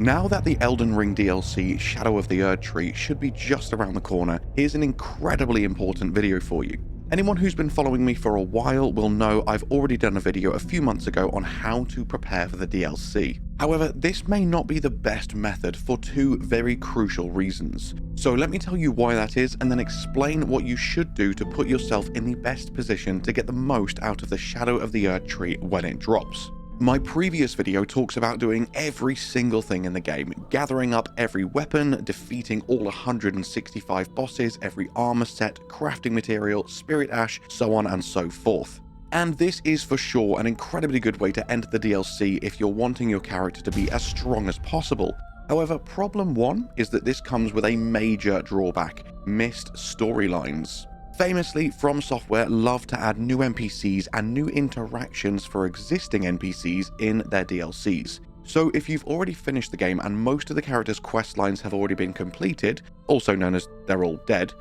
Now that the Elden Ring DLC Shadow of the Erdtree should be just around the corner, here's an incredibly important video for you. Anyone who's been following me for a while will know I've already done a video a few months ago on how to prepare for the DLC. However, this may not be the best method for two very crucial reasons. So let me tell you why that is and then explain what you should do to put yourself in the best position to get the most out of the Shadow of the Erdtree when it drops. My previous video talks about doing every single thing in the game, gathering up every weapon, defeating all 165 bosses, every armor set, crafting material, spirit ash, so on and so forth. And this is for sure an incredibly good way to enter the DLC if you're wanting your character to be as strong as possible. However, problem one is that this comes with a major drawback: missed storylines. Famously, From Software love to add new NPCs and new interactions for existing NPCs in their DLCs. So if you've already finished the game and most of the characters' questlines have already been completed, also known as they're all dead,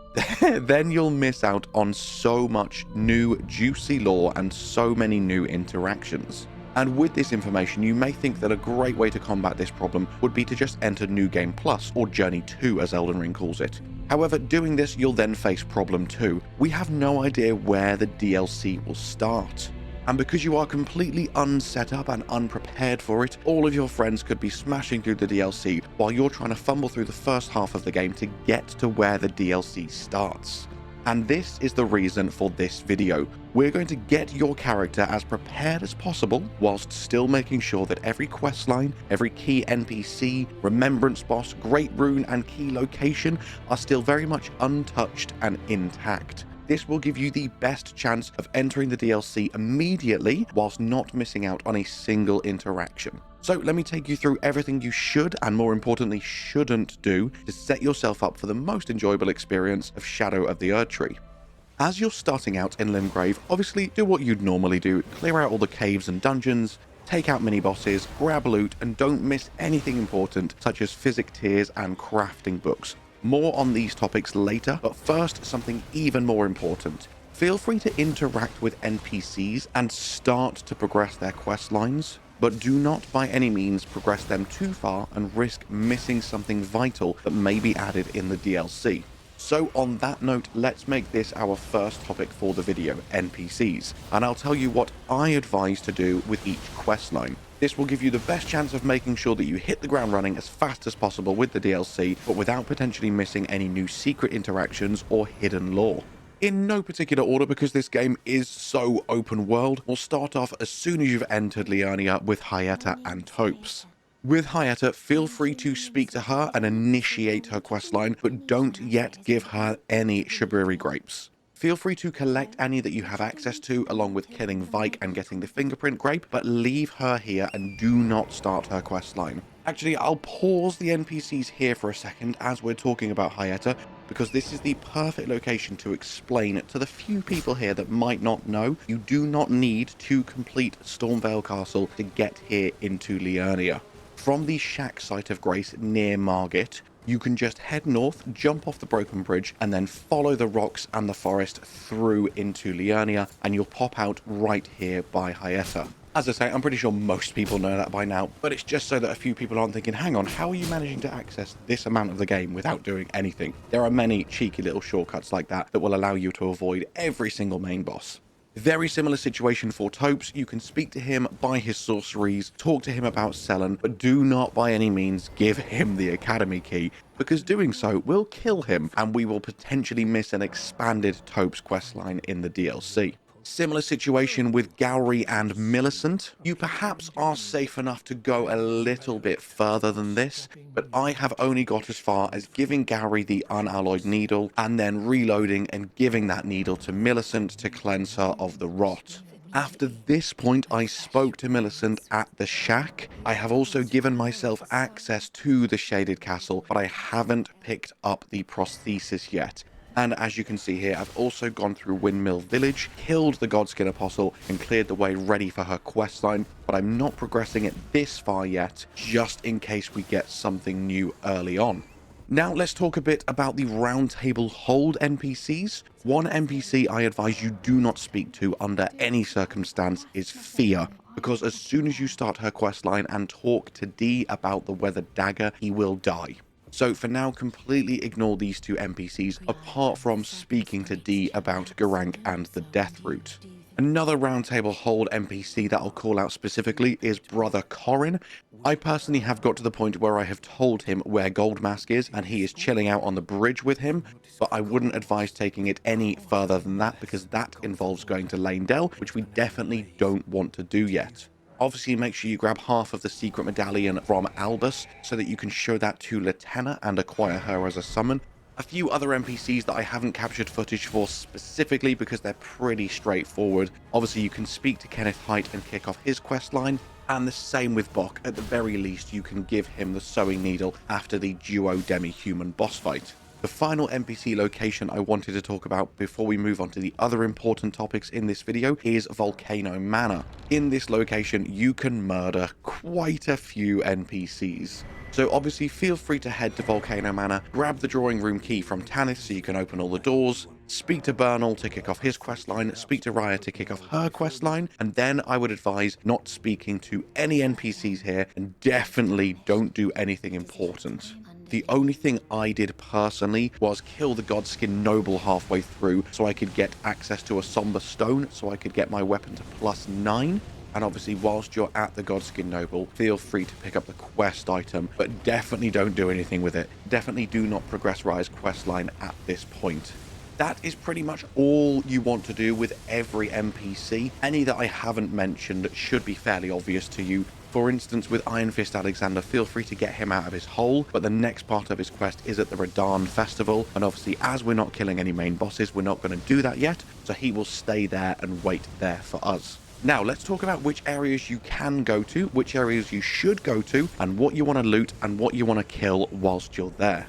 then you'll miss out on so much new juicy lore and so many new interactions. And with this information, you may think that a great way to combat this problem would be to just enter New Game Plus, or Journey 2 as Elden Ring calls it. However, doing this, you'll then face problem 2. We have no idea where the DLC will start. And because you are completely unset up and unprepared for it, all of your friends could be smashing through the DLC while you're trying to fumble through the first half of the game to get to where the DLC starts. And this is the reason for this video. We're going to get your character as prepared as possible, whilst still making sure that every questline, every key NPC, Remembrance boss, Great Rune, and key location are still very much untouched and intact. This will give you the best chance of entering the DLC immediately, whilst not missing out on a single interaction. So let me take you through everything you should, and more importantly shouldn't do, to set yourself up for the most enjoyable experience of Shadow of the Erdtree. As you're starting out in Limgrave, obviously do what you'd normally do: clear out all the caves and dungeons, take out mini-bosses, grab loot, and don't miss anything important such as Physick tiers and crafting books. More on these topics later, but first something even more important. Feel free to interact with NPCs and start to progress their quest lines, but do not by any means progress them too far and risk missing something vital that may be added in the DLC. So on that note, let's make this our first topic for the video: NPCs, and I'll tell you what I advise to do with each questline. This will give you the best chance of making sure that you hit the ground running as fast as possible with the DLC, but without potentially missing any new secret interactions or hidden lore. In no particular order, because this game is so open world, we'll start off as soon as you've entered Liurnia with Hyetta and Topes. With Hyetta, feel free to speak to her and initiate her questline, but don't yet give her any Shabriri grapes. Feel free to collect any that you have access to, along with killing Vike and getting the fingerprint grape, but leave her here and do not start her questline. Actually, I'll pause the NPCs here for a second as we're talking about Hyetta, because this is the perfect location to explain to the few people here that might not know, you do not need to complete Stormvale Castle to get here into Liurnia. From the shack site of Grace near Margit, you can just head north, jump off the broken bridge, and then follow the rocks and the forest through into Liurnia, and you'll pop out right here by Hyetta. As I say, I'm pretty sure most people know that by now, but it's just so that a few people aren't thinking, hang on, how are you managing to access this amount of the game without doing anything? There are many cheeky little shortcuts like that that will allow you to avoid every single main boss. Very similar situation for Topes. You can speak to him, buy his sorceries, talk to him about Selen, but do not by any means give him the Academy key, because doing so will kill him, and we will potentially miss an expanded Topes questline in the DLC. Similar situation with Gowry and Millicent. You perhaps are safe enough to go a little bit further than this, but I have only got as far as giving Gowry the unalloyed needle and then reloading and giving that needle to Millicent to cleanse her of the rot. After this point, I spoke to Millicent at the shack. I have also given myself access to the Shaded Castle, but I haven't picked up the prosthesis yet. And as you can see here, I've also gone through Windmill Village, killed the Godskin Apostle, and cleared the way ready for her questline, but I'm not progressing it this far yet, just in case we get something new early on. Now let's talk a bit about the Round Table Hold NPCs. One NPC I advise you do not speak to under any circumstance is Fear. because as soon as you start her questline and talk to D about the weathered dagger, he will die. So for now, completely ignore these two NPCs, apart from speaking to D about Garank and the Death Root. Another roundtable hold NPC that I'll call out specifically is Brother Corin. I personally have got to the point where I have told him where Goldmask is, and he is chilling out on the bridge with him, but I wouldn't advise taking it any further than that, because that involves going to Lane Dell, which we definitely don't want to do yet. Obviously, make sure you grab half of the secret medallion from Albus so that you can show that to Latenna and acquire her as a summon. A few other NPCs that I haven't captured footage for specifically because they're pretty straightforward. Obviously, you can speak to Kenneth Haight and kick off his questline, and the same with Bock. At the very least, you can give him the sewing needle after the duo demi-human boss fight. The final NPC location I wanted to talk about before we move on to the other important topics in this video is Volcano Manor. In this location, you can murder quite a few NPCs. So obviously feel free to head to Volcano Manor, grab the drawing room key from Tanith so you can open all the doors, speak to Bernal to kick off his questline, speak to Raya to kick off her questline, and then I would advise not speaking to any NPCs here, and definitely don't do anything important. The only thing I did personally was kill the Godskin Noble halfway through so I could get access to a Somber Stone so I could get my weapon to +9. And obviously, whilst you're at the Godskin Noble, feel free to pick up the quest item, but definitely don't do anything with it. Definitely do not progress Raya's questline at this point. That is pretty much all you want to do with every NPC. Any that I haven't mentioned should be fairly obvious to you. For instance, with Iron Fist Alexander, feel free to get him out of his hole, but the next part of his quest is at the Radahn Festival, and obviously as we're not killing any main bosses, we're not going to do that yet, so he will stay there and wait there for us. Now, let's talk about which areas you can go to, which areas you should go to, and what you want to loot and what you want to kill whilst you're there.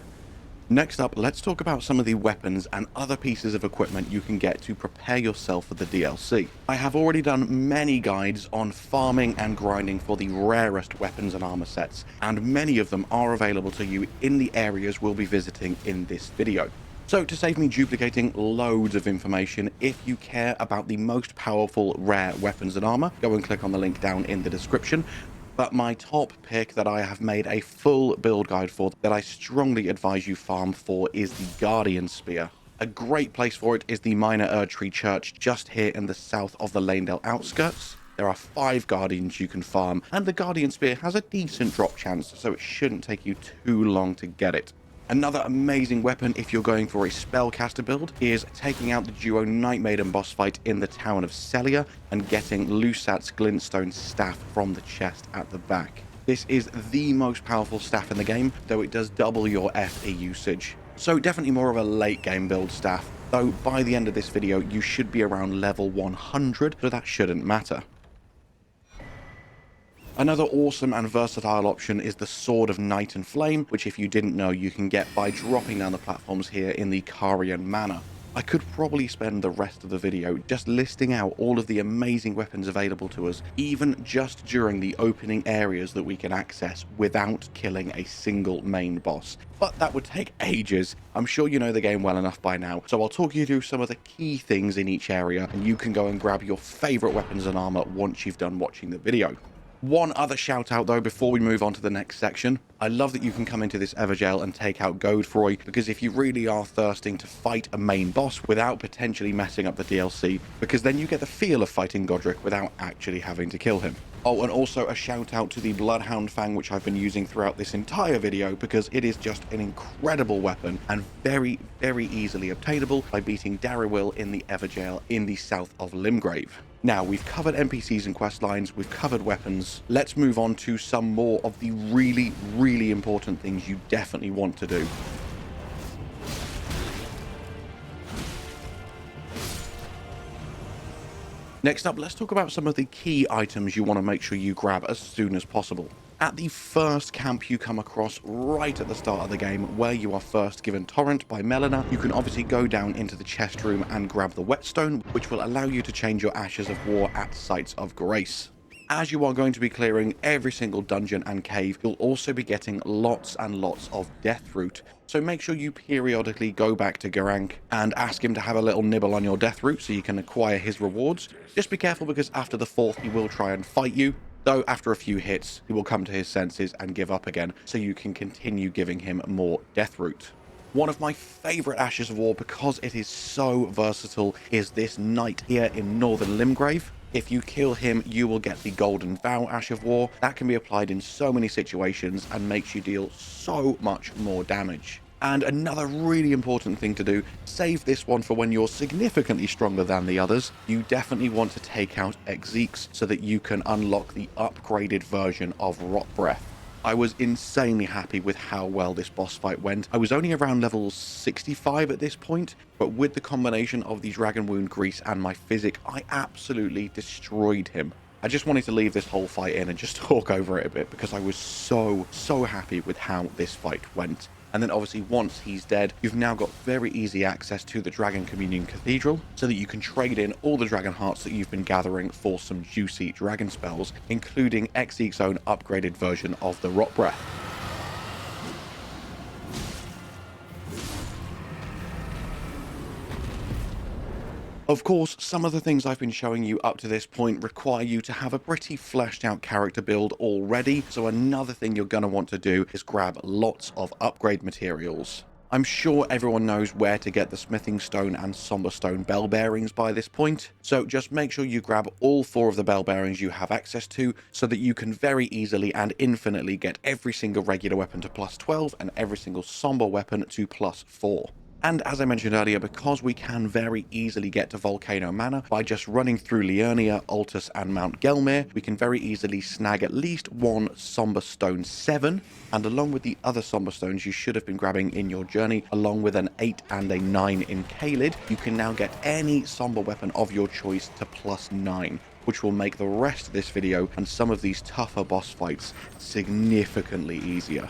Next up, let's talk about some of the weapons and other pieces of equipment you can get to prepare yourself for the DLC. I have already done many guides on farming and grinding for the rarest weapons and armor sets, and many of them are available to you in the areas we'll be visiting in this video. So to save me duplicating loads of information, if you care about the most powerful rare weapons and armor, go and click on the link down in the description. But my top pick that I have made a full build guide for that I strongly advise you farm for is the Guardian Spear. A great place for it is the minor ERDTREE church just here in the south of the Lanedale outskirts. There are 5 Guardians you can farm, and the Guardian Spear has a decent drop chance, so it shouldn't take you too long to get it. Another amazing weapon if you're going for a spellcaster build is taking out the duo Night Maiden boss fight in the town of Celia and getting Lusat's Glintstone staff from the chest at the back. This is the most powerful staff in the game, though it does double your FE usage. So definitely more of a late game build staff, though by the end of this video you should be around level 100, so that shouldn't matter. Another awesome and versatile option is the Sword of Night and Flame, which if you didn't know, you can get by dropping down the platforms here in the Carian Manor. I could probably spend the rest of the video just listing out all of the amazing weapons available to us, even just during the opening areas that we can access without killing a single main boss. But that would take ages. I'm sure you know the game well enough by now, so I'll talk you through some of the key things in each area, and you can go and grab your favorite weapons and armor once you've done watching the video. One other shout out though before we move on to the next section. I love that you can come into this Evergaol and take out Godfroy, because if you really are thirsting to fight a main boss without potentially messing up the DLC, because then you get the feel of fighting Godric without actually having to kill him. Oh, and also a shout out to the Bloodhound Fang, which I've been using throughout this entire video, because it is just an incredible weapon and very, very easily obtainable by beating Darrywil in the Evergaol in the south of Limgrave. Now, we've covered NPCs and questlines, we've covered weapons. Let's move on to some more of the really, really important things you definitely want to do. Next up, let's talk about some of the key items you want to make sure you grab as soon as possible. At the first camp you come across right at the start of the game, where you are first given Torrent by Melina, you can obviously go down into the chest room and grab the Whetstone, which will allow you to change your Ashes of War at Sites of Grace. As you are going to be clearing every single dungeon and cave, you'll also be getting lots and lots of death root. So make sure you periodically go back to Garank and ask him to have a little nibble on your death root so you can acquire his rewards. Just be careful because after the 4th he will try and fight you, though after a few hits he will come to his senses and give up again, so you can continue giving him more death root. One of my favourite Ashes of War, because it is so versatile, is this knight here in Northern Limgrave. If you kill him, you will get the Golden Vow Ash of War. That can be applied in so many situations and makes you deal so much more damage. And another really important thing to do, save this one for when you're significantly stronger than the others. You definitely want to take out Exeeks so that you can unlock the upgraded version of Rot Breath. I was insanely happy with how well this boss fight went. I was only around level 65 at this point, but with the combination of the Dragon Wound Grease and my Physick, I absolutely destroyed him. I just wanted to leave this whole fight in and just talk over it a bit because I was so happy with how this fight went. And then obviously once he's dead, you've now got very easy access to the Dragon Communion Cathedral so that you can trade in all the dragon hearts that you've been gathering for some juicy dragon spells, including Exeek's own upgraded version of the Rot Breath. Of course, some of the things I've been showing you up to this point require you to have a pretty fleshed out character build already, so another thing you're going to want to do is grab lots of upgrade materials. I'm sure everyone knows where to get the Smithing Stone and Somber Stone bell bearings by this point, so just make sure you grab all 4 of the bell bearings you have access to so that you can very easily and infinitely get every single regular weapon to +12 and every single Somber weapon to +4. And as I mentioned earlier, because we can very easily get to Volcano Manor by just running through Liurnia, Altus and Mount Gelmir, we can very easily snag at least 1 Somber Stone 7, and along with the other Somber Stones you should have been grabbing in your journey, along with an 8 and a 9 in Caelid, you can now get any Somber weapon of your choice to +9, which will make the rest of this video and some of these tougher boss fights significantly easier.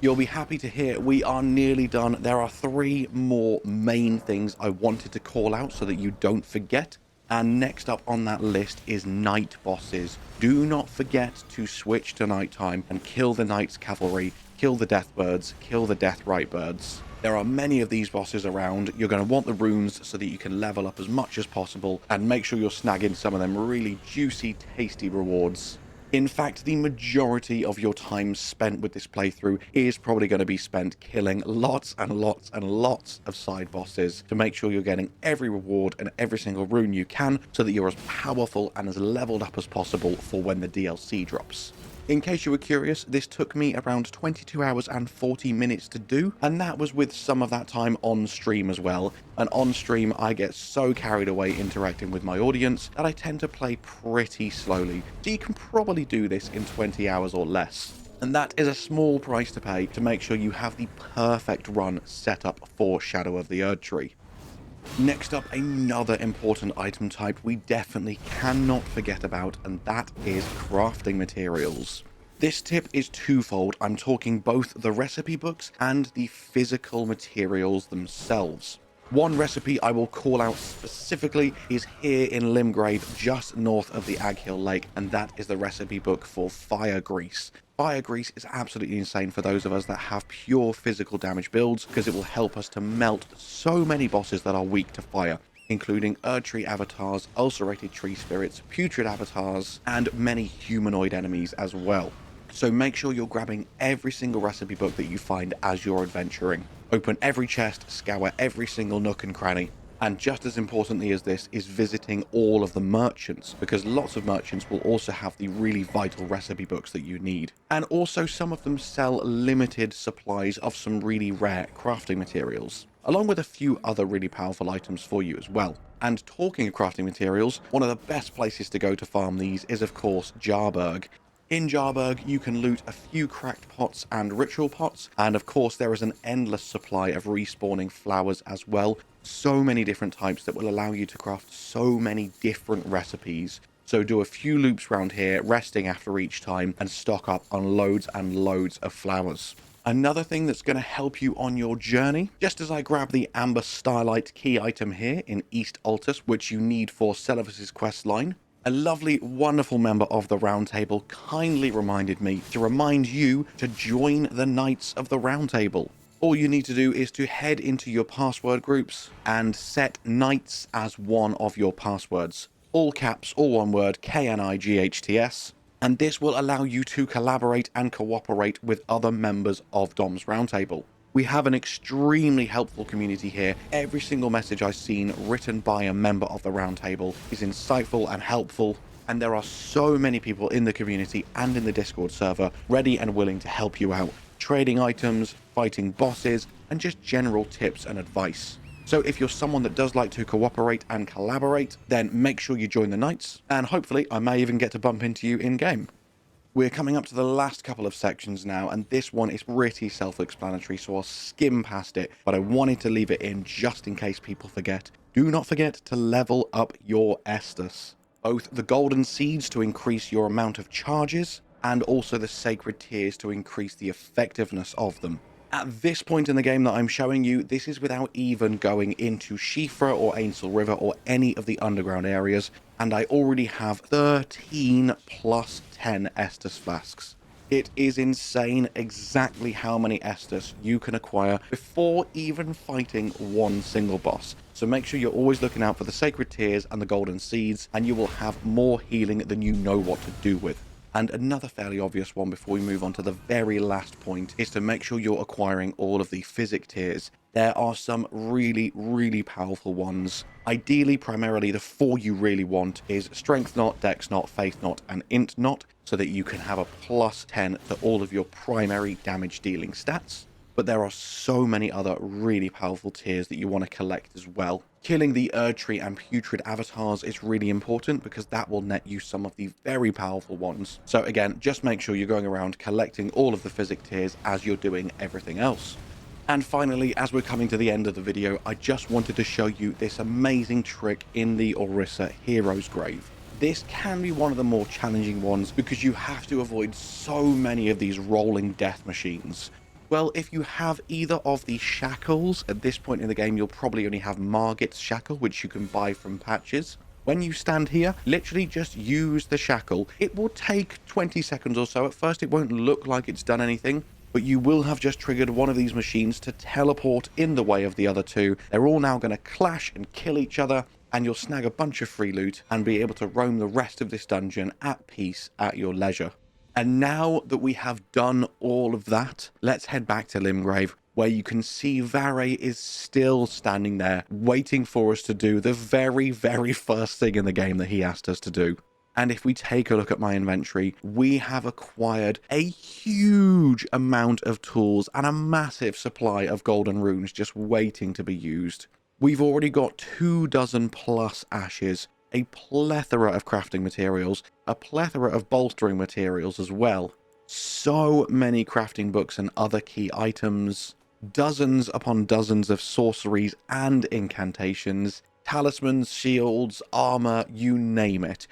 You'll be happy to hear we are nearly done. There are 3 more main things I wanted to call out so that you don't forget. And next up on that list is night bosses. Do not forget to switch to nighttime and kill the Knight's Cavalry, kill the Death Birds, kill the Deathrite Birds. There are many of these bosses around. You're going to want the runes so that you can level up as much as possible and make sure you're snagging some of them really juicy, tasty rewards. In fact, the majority of your time spent with this playthrough is probably going to be spent killing lots and lots and lots of side bosses to make sure you're getting every reward and every single rune you can so that you're as powerful and as leveled up as possible for when the DLC drops. In case you were curious, this took me around 22 hours and 40 minutes to do, and that was with some of that time on stream as well. And on stream, I get so carried away interacting with my audience that I tend to play pretty slowly, so you can probably do this in 20 hours or less. And that is a small price to pay to make sure you have the perfect run set up for Shadow of the Erdtree. Next up, another important item type we definitely cannot forget about, and that is crafting materials. This tip is twofold. I'm talking both the recipe books and the physical materials themselves. One recipe I will call out specifically is here in Limgrave, just north of the Aghill Lake, and that is the recipe book for fire grease. Fire grease is absolutely insane for those of us that have pure physical damage builds, because it will help us to melt so many bosses that are weak to fire, including Erdtree avatars, ulcerated tree spirits, putrid avatars, and many humanoid enemies as well. So make sure you're grabbing every single recipe book that you find as you're adventuring. Open every chest, scour every single nook and cranny, and just as importantly as this is visiting all of the merchants, because lots of merchants will also have the really vital recipe books that you need. And also some of them sell limited supplies of some really rare crafting materials, along with a few other really powerful items for you as well. And talking of crafting materials, one of the best places to go to farm these is of course Jarburg. In Jarburg, you can loot a few cracked pots and ritual pots, and of course there is an endless supply of respawning flowers as well. So many different types that will allow you to craft so many different recipes. So do a few loops around here, resting after each time, and stock up on loads and loads of flowers. Another thing that's going to help you on your journey, just as I grab the Amber Starlight key item here in East Altus, which you need for Celevis's quest line, A lovely, wonderful member of the Round Table kindly reminded me to remind you to join the Knights of the Round Table. All you need to do is to head into your password groups and set Knights as one of your passwords. All caps, all one word, KNIGHTS. And this will allow you to collaborate and cooperate with other members of Dom's Roundtable. We have an extremely helpful community here. Every single message I've seen written by a member of the Roundtable is insightful and helpful, and there are so many people in the community and in the Discord server ready and willing to help you out, trading items, fighting bosses, and just general tips and advice. So if you're someone that does like to cooperate and collaborate, then make sure you join the Knights, and hopefully I may even get to bump into you in-game. We're coming up to the last couple of sections now, and this one is pretty self-explanatory, so I'll skim past it, but I wanted to leave it in just in case people forget. Do not forget to level up your Estus. Both the golden seeds to increase your amount of charges, and also the sacred tears to increase the effectiveness of them. At this point in the game that I'm showing you, this is without even going into Shifra or Ainsel River or any of the underground areas, and I already have 13 plus 10 Estus flasks. It is insane exactly how many Estus you can acquire before even fighting one single boss. So make sure you're always looking out for the sacred tears and the golden seeds, and you will have more healing than you know what to do with. And another fairly obvious one before we move on to the very last point is to make sure you're acquiring all of the Physick tiers. There are some really, really powerful ones. Ideally, primarily, the 4 you really want is Strength Knot, Dex Knot, Faith Knot, and Int Knot, so that you can have a plus 10 to all of your primary damage dealing stats. But there are so many other really powerful tiers that you want to collect as well. Killing the ERDTREE and Putrid avatars is really important because that will net you some of the very powerful ones. So again, just make sure you're going around collecting all of the Physick tiers as you're doing everything else. And finally, as we're coming to the end of the video, I just wanted to show you this amazing trick in the Orisa Hero's Grave. This can be one of the more challenging ones because you have to avoid so many of these rolling death machines. Well, if you have either of the shackles, at this point in the game, you'll probably only have Margit's shackle, which you can buy from patches. When you stand here, literally just use the shackle. It will take 20 seconds or so. At first, it won't look like it's done anything, but you will have just triggered one of these machines to teleport in the way of the other two. They're all now going to clash and kill each other, and you'll snag a bunch of free loot and be able to roam the rest of this dungeon at peace at your leisure. And now that we have done all of that, let's head back to Limgrave, where you can see Varre is still standing there, waiting for us to do the very, very first thing in the game that he asked us to do. And if we take a look at my inventory, we have acquired a huge amount of tools and a massive supply of golden runes just waiting to be used. We've already got 24 plus ashes, a plethora of crafting materials, a plethora of bolstering materials as well. So many crafting books and other key items, dozens upon dozens of sorceries and incantations, talismans, shields, armor, you name it.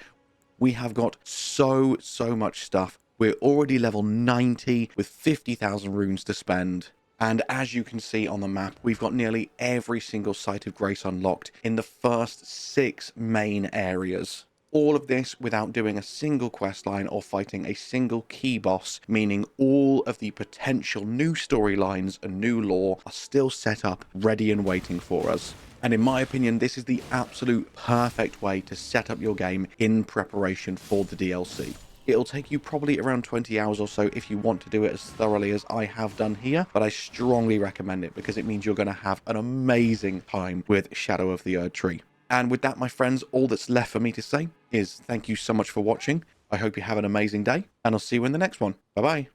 We have got so much stuff. We're already level 90 with 50,000 runes to spend. And as you can see on the map, we've got nearly every single site of grace unlocked in the first 6 main areas. All of this without doing a single questline or fighting a single key boss, meaning all of the potential new storylines and new lore are still set up, ready and waiting for us. And in my opinion, this is the absolute perfect way to set up your game in preparation for the DLC. It'll take you probably around 20 hours or so if you want to do it as thoroughly as I have done here, but I strongly recommend it because it means you're going to have an amazing time with Shadow of the ERDTREE. And with that, my friends, all that's left for me to say is thank you so much for watching. I hope you have an amazing day, and I'll see you in the next one. Bye-bye.